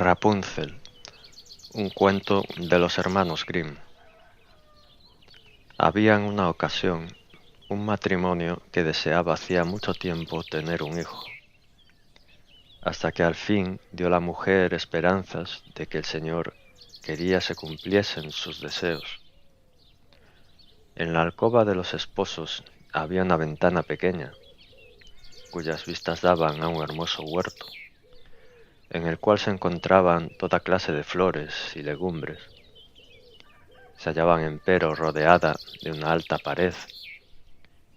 Rapunzel, un cuento de los hermanos Grimm. Había en una ocasión un matrimonio que deseaba hacía mucho tiempo tener un hijo, hasta que al fin dio la mujer esperanzas de que el Señor quería se cumpliesen sus deseos. En la alcoba de los esposos había una ventana pequeña, cuyas vistas daban a un hermoso huerto, en el cual se encontraban toda clase de flores y legumbres. Se hallaban empero rodeada de una alta pared,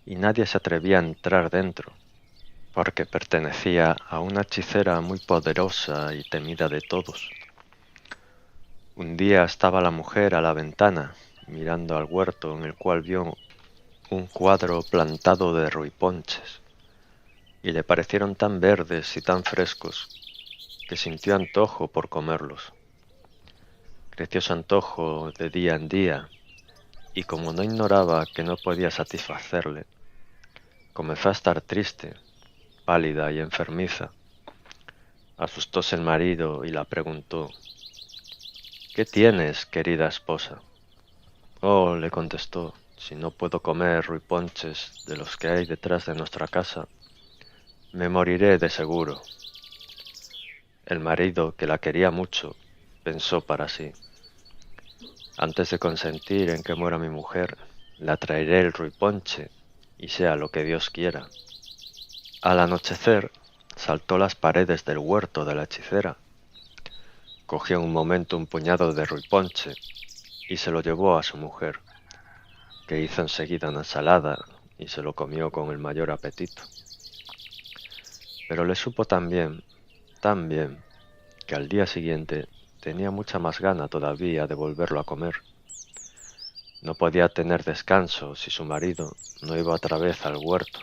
y nadie se atrevía a entrar dentro, porque pertenecía a una hechicera muy poderosa y temida de todos. Un día estaba la mujer a la ventana, mirando al huerto en el cual vio un cuadro plantado de ruiponches, y le parecieron tan verdes y tan frescos que sintió antojo por comerlos. Creció su antojo de día en día, y como no ignoraba que no podía satisfacerle, comenzó a estar triste, pálida y enfermiza. Asustóse el marido y la preguntó: «¿Qué tienes, querida esposa?». «Oh», le contestó, «si no puedo comer ruiponches de los que hay detrás de nuestra casa, me moriré de seguro». El marido, que la quería mucho, pensó para sí: «Antes de consentir en que muera mi mujer, le traeré el ruiponche, y sea lo que Dios quiera». Al anochecer, saltó las paredes del huerto de la hechicera, cogió en un momento un puñado de ruiponche y se lo llevó a su mujer, que hizo enseguida una ensalada y se lo comió con el mayor apetito. Pero le supo tan bien, que al día siguiente tenía mucha más gana todavía de volverlo a comer. No podía tener descanso si su marido no iba otra vez al huerto.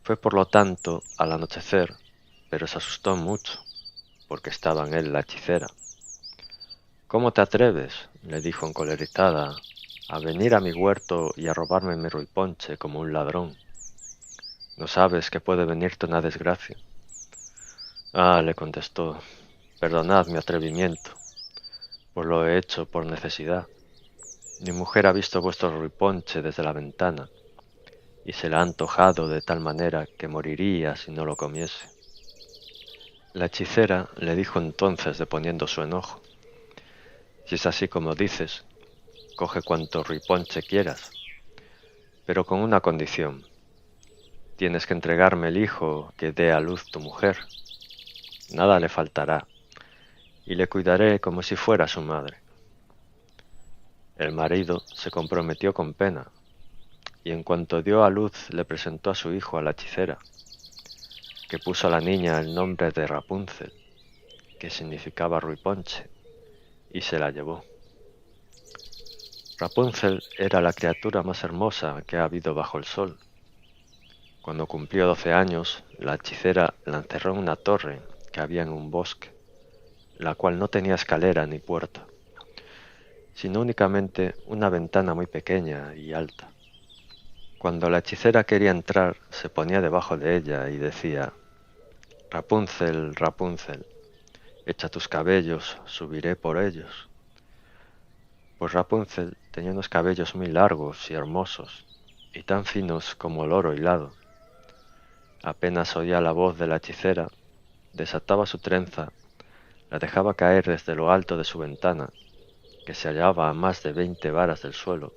Fue por lo tanto al anochecer, pero se asustó mucho, porque estaba en él la hechicera. «¿Cómo te atreves?», le dijo encolerizada, «a venir a mi huerto y a robarme mi ruiponche como un ladrón? ¿No sabes que puede venirte una desgracia?». «Ah», le contestó, «perdonad mi atrevimiento, pues lo he hecho por necesidad. Mi mujer ha visto vuestro ruiponche desde la ventana, y se le ha antojado de tal manera que moriría si no lo comiese». La hechicera le dijo entonces, deponiendo su enojo: «Si es así como dices, coge cuanto ruiponche quieras, pero con una condición: tienes que entregarme el hijo que dé a luz tu mujer. Nada le faltará, y le cuidaré como si fuera su madre». El marido se comprometió con pena, y en cuanto dio a luz le presentó a su hijo a la hechicera, que puso a la niña el nombre de Rapunzel, que significaba ruiponche, y se la llevó. Rapunzel era la criatura más hermosa que ha habido bajo el sol. Cuando cumplió 12 años, la hechicera la encerró en una torre que había en un bosque, la cual no tenía escalera ni puerta, sino únicamente una ventana muy pequeña y alta. Cuando la hechicera quería entrar, se ponía debajo de ella y decía: «Rapunzel, Rapunzel, echa tus cabellos, subiré por ellos». Pues Rapunzel tenía unos cabellos muy largos y hermosos, y tan finos como el oro hilado. Apenas oía la voz de la hechicera, desataba su trenza, la dejaba caer desde lo alto de su ventana, que se hallaba a más de 20 varas del suelo,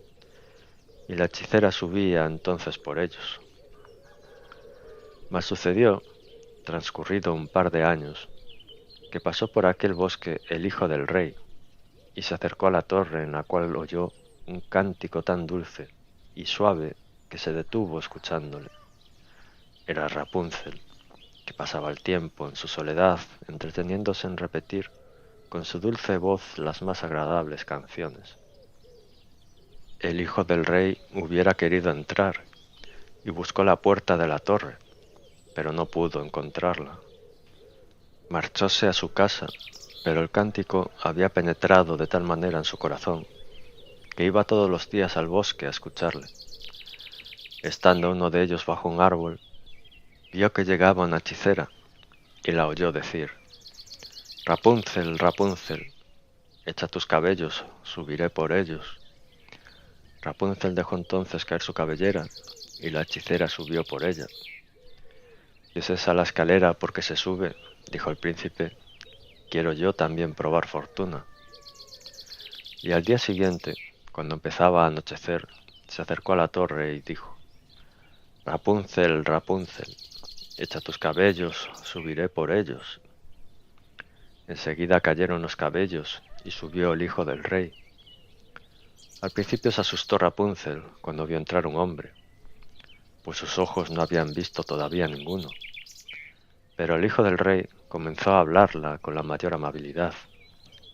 y la hechicera subía entonces por ellos. Mas sucedió, transcurrido un par de años, que pasó por aquel bosque el hijo del rey, y se acercó a la torre, en la cual oyó un cántico tan dulce y suave que se detuvo escuchándole. Era Rapunzel, que pasaba el tiempo en su soledad entreteniéndose en repetir con su dulce voz las más agradables canciones. El hijo del rey hubiera querido entrar y buscó la puerta de la torre, pero no pudo encontrarla. Marchóse a su casa, pero el cántico había penetrado de tal manera en su corazón que iba todos los días al bosque a escucharle. Estando uno de ellos bajo un árbol, vio que llegaba una hechicera y la oyó decir: Rapunzel, Rapunzel, echa tus cabellos, subiré por ellos. Rapunzel dejó entonces caer su cabellera, y la hechicera subió por ella. «¿Y es esa la escalera por que se sube?», dijo el príncipe. «Quiero yo también probar fortuna». Y al día siguiente, cuando empezaba a anochecer, se acercó a la torre y dijo: «Rapunzel, Rapunzel, echa tus cabellos, subiré por ellos». Enseguida cayeron los cabellos y subió el hijo del rey. Al principio se asustó Rapunzel cuando vio entrar un hombre, pues sus ojos no habían visto todavía ninguno. Pero el hijo del rey comenzó a hablarla con la mayor amabilidad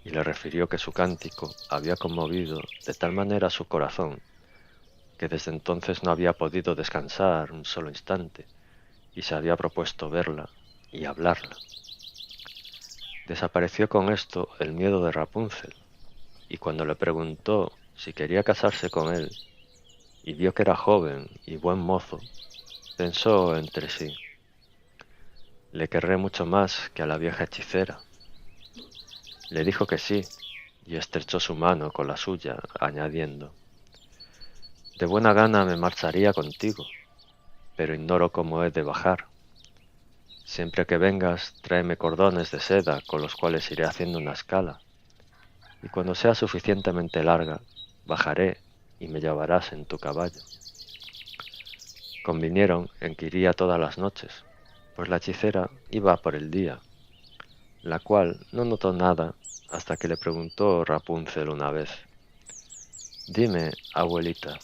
y le refirió que su cántico había conmovido de tal manera su corazón que desde entonces no había podido descansar un solo instante y se había propuesto verla y hablarla. Desapareció con esto el miedo de Rapunzel, y cuando le preguntó si quería casarse con él y vio que era joven y buen mozo, pensó entre sí: «Le querré mucho más que a la vieja hechicera». Le dijo que sí, y estrechó su mano con la suya, añadiendo: «De buena gana me marcharía contigo, pero ignoro cómo he de bajar. Siempre que vengas, tráeme cordones de seda con los cuales iré haciendo una escala, y cuando sea suficientemente larga, bajaré y me llevarás en tu caballo». Convinieron en que iría todas las noches, pues la hechicera iba por el día, la cual no notó nada hasta que le preguntó Rapunzel una vez: «Dime, abuelita,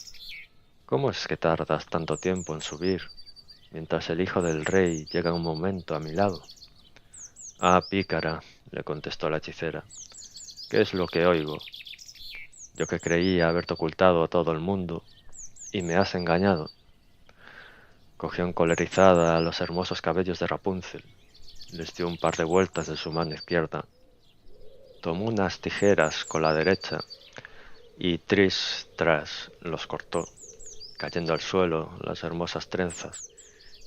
¿cómo es que tardas tanto tiempo en subir, mientras el hijo del rey llega un momento a mi lado?» «Ah, pícara», le contestó la hechicera, «¿qué es lo que oigo? Yo que creía haberte ocultado a todo el mundo, y me has engañado». Cogió encolerizada los hermosos cabellos de Rapunzel, les dio un par de vueltas de su mano izquierda, tomó unas tijeras con la derecha y tris tras los cortó, cayendo al suelo las hermosas trenzas,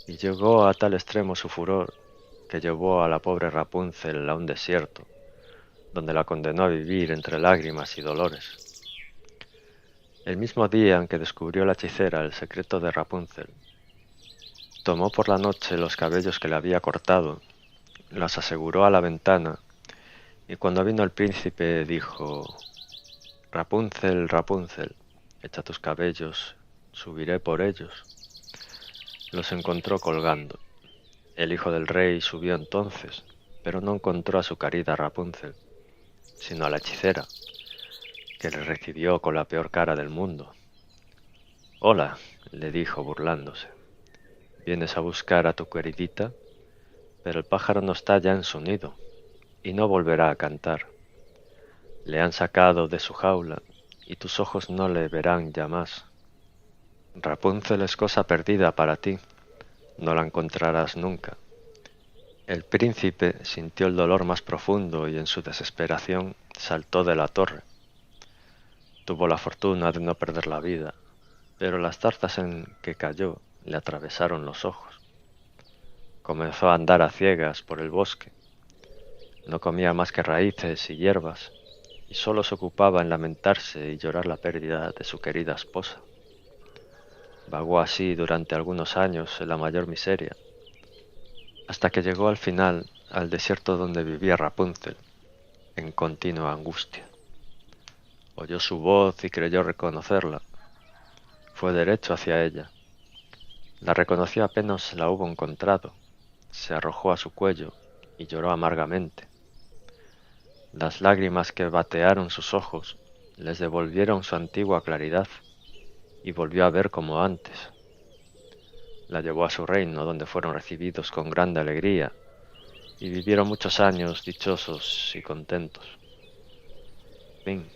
y llegó a tal extremo su furor que llevó a la pobre Rapunzel a un desierto, donde la condenó a vivir entre lágrimas y dolores. El mismo día en que descubrió la hechicera el secreto de Rapunzel, tomó por la noche los cabellos que le había cortado, los aseguró a la ventana, y cuando vino el príncipe dijo: «Rapunzel, Rapunzel, echa tus cabellos, subiré por ellos». Los encontró colgando. El hijo del rey subió entonces, pero no encontró a su querida Rapunzel, sino a la hechicera, que le recibió con la peor cara del mundo. «Hola», le dijo burlándose, «¿vienes a buscar a tu queridita? Pero el pájaro no está ya en su nido, y no volverá a cantar. Le han sacado de su jaula, y tus ojos no le verán ya más. Rapunzel es cosa perdida para ti, no la encontrarás nunca». El príncipe sintió el dolor más profundo y en su desesperación saltó de la torre. Tuvo la fortuna de no perder la vida, pero las zarzas en que cayó le atravesaron los ojos. Comenzó a andar a ciegas por el bosque. No comía más que raíces y hierbas, y solo se ocupaba en lamentarse y llorar la pérdida de su querida esposa. Vagó así durante algunos años en la mayor miseria, hasta que llegó al final al desierto donde vivía Rapunzel, en continua angustia. Oyó su voz y creyó reconocerla. Fue derecho hacia ella. La reconoció apenas la hubo encontrado. Se arrojó a su cuello y lloró amargamente. Las lágrimas que batearon sus ojos les devolvieron su antigua claridad y volvió a ver como antes. La llevó a su reino, donde fueron recibidos con grande alegría y vivieron muchos años dichosos y contentos. Fin.